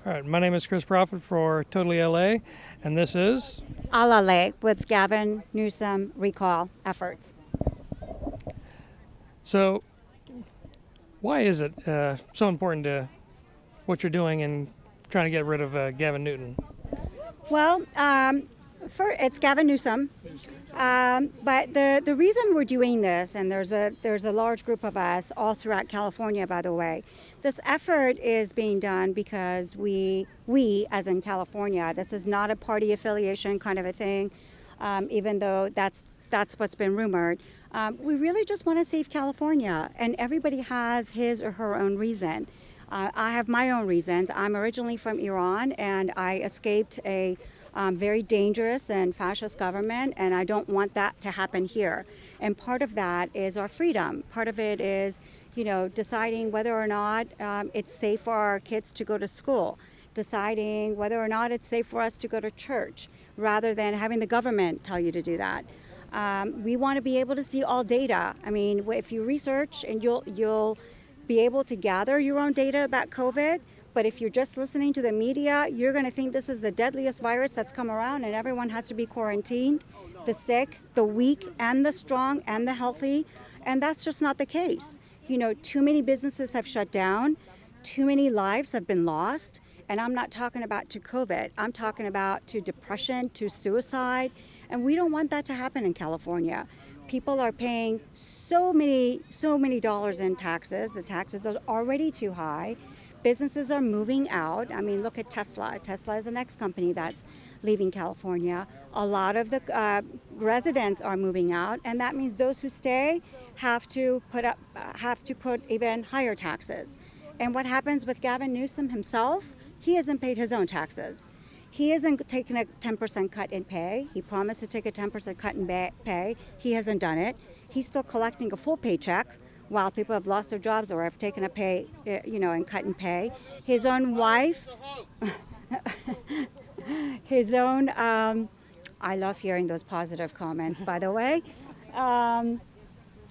All right, my name is Chris Prophet for Totally LA, and this is. A la Lake with Gavin Newsom recall efforts. So, why is it so important to what you're doing in trying to get rid of Gavin Newton? Well, it's Gavin Newsom, but the reason we're doing this, and there's a large group of us all throughout California, by the way. This effort is being done because we as in California, this is not a party affiliation kind of a thing, even though that's what's been rumored. We really just want to save California, and everybody has his or her own reason. I have my own reasons. I'm originally from Iran, and I escaped a very dangerous and fascist government, and I don't want that to happen here. And part of that is our freedom. Part of it is, deciding whether or not it's safe for our kids to go to school, deciding whether or not it's safe for us to go to church, rather than having the government tell you to do that. We want to be able to see all data. I mean, if you research, and you'll be able to gather your own data about COVID, but if you're just listening to the media, you're going to think this is the deadliest virus that's come around and everyone has to be quarantined, the sick, the weak, and the strong, and the healthy, and that's just not the case. Too many businesses have shut down, too many lives have been lost, and I'm not talking about to COVID, I'm talking about to depression, to suicide, and we don't want that to happen in California. People are paying so many dollars in taxes. The taxes are already too high. Businesses are moving out. I mean, look at Tesla. Tesla is the next company that's leaving California. A lot of the residents are moving out, and that means those who stay have to put even higher taxes. And what happens with Gavin Newsom himself? He hasn't paid his own taxes. He hasn't taken a 10% cut in pay. He promised to take a 10% cut in pay. He hasn't done it. He's still collecting a full paycheck while people have lost their jobs or have taken a pay, and cut in pay. His own wife, I love hearing those positive comments, by the way.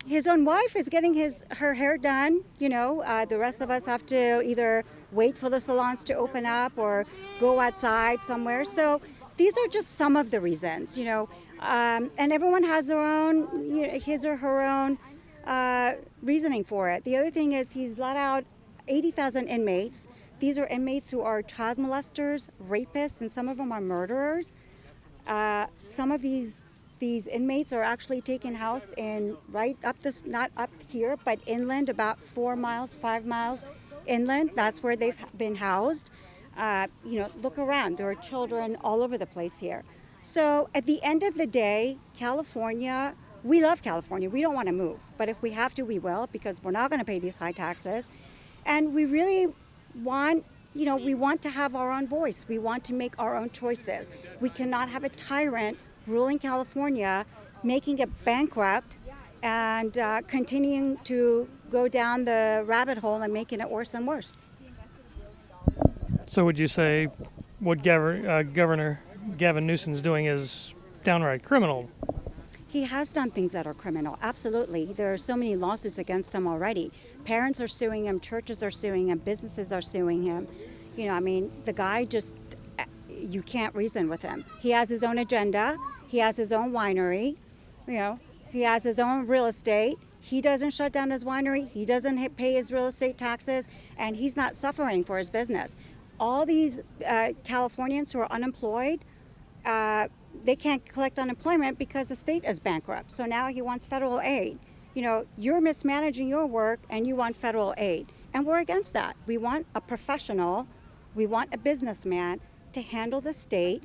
His own wife is getting her hair done. The rest of us have to either wait for the salons to open up or go outside somewhere. So these are just some of the reasons, and everyone has their own, his or her own reasoning for it. The other thing is he's let out 80,000 inmates. These are inmates who are child molesters, rapists, and some of them are murderers. Some of these inmates are actually taking house in right up this, not up here, but inland, about 4 miles, 5 miles inland. That's where they've been housed. Look around. There are children all over the place here. So at the end of the day, California, we love California. We don't want to move. But if we have to, we will, because we're not going to pay these high taxes. And we really want, we want to have our own voice. We want to make our own choices. We cannot have a tyrant ruling California, making it bankrupt, and continuing to go down the rabbit hole and making it worse and worse. So, would you say what Governor Gavin Newsom is doing is downright criminal? He has done things that are criminal, absolutely. There are so many lawsuits against him already. Parents are suing him, churches are suing him, businesses are suing him. The guy just, you can't reason with him. He has his own agenda, he has his own winery, he has his own real estate. He doesn't shut down his winery, he doesn't pay his real estate taxes, and he's not suffering for his business. All these Californians who are unemployed, they can't collect unemployment because the state is bankrupt. So now he wants federal aid. You're mismanaging your work and you want federal aid. And we're against that. We want a professional, we want a businessman to handle the state,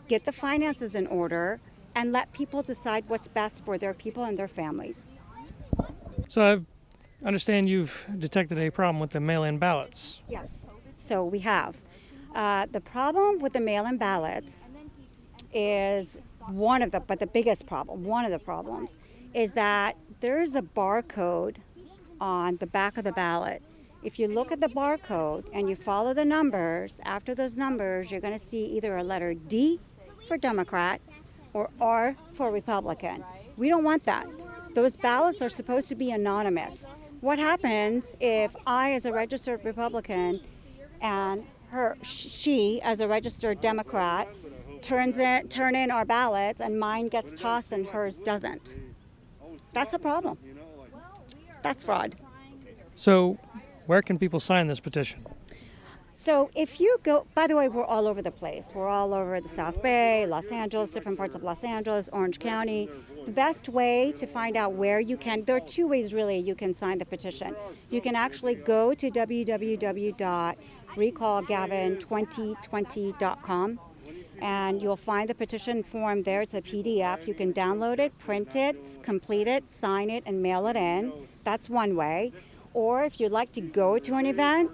get the finances in order, and let people decide what's best for their people and their families. So I understand you've detected a problem with the mail-in ballots. Yes, so we have. The problem with the mail-in ballots is one of the biggest problem, one of the problems, is that there's a barcode on the back of the ballot. If you look at the barcode and you follow the numbers, after those numbers, you're going to see either a letter D for Democrat or R for Republican. We don't want that. Those ballots are supposed to be anonymous. What happens if I, as a registered Republican, and she, as a registered Democrat, turn in our ballots, and mine gets tossed and hers doesn't. That's a problem. That's fraud. So, where can people sign this petition? So if you go, by the way, we're all over the place. We're all over the South Bay, Los Angeles, different parts of Los Angeles, Orange County. The best way to find out where you can, there are two ways really you can sign the petition. You can actually go to www.recallgavin2020.com and you'll find the petition form there. It's a PDF. You can download it, print it, complete it, sign it, and mail it in. That's one way. Or if you'd like to go to an event,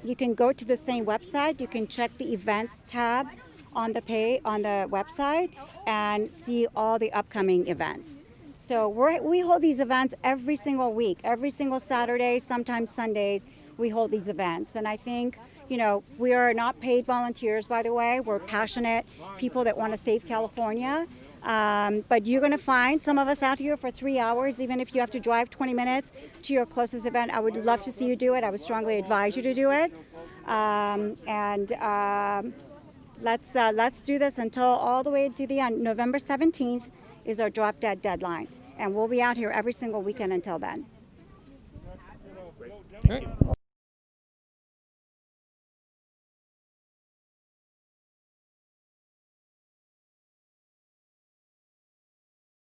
you can go to the same website. You can check the events tab on the website and see all the upcoming events. So we hold these events every single week, every single Saturday, sometimes Sundays. We hold these events, and I think we are not paid volunteers. By the way, we're passionate people that want to save California. But you're going to find some of us out here for 3 hours, even if you have to drive 20 minutes to your closest event. I would love to see you do it. I would strongly advise you to do it. Let's do this until all the way to the end. November 17th is our drop dead deadline. And we'll be out here every single weekend until then. All right.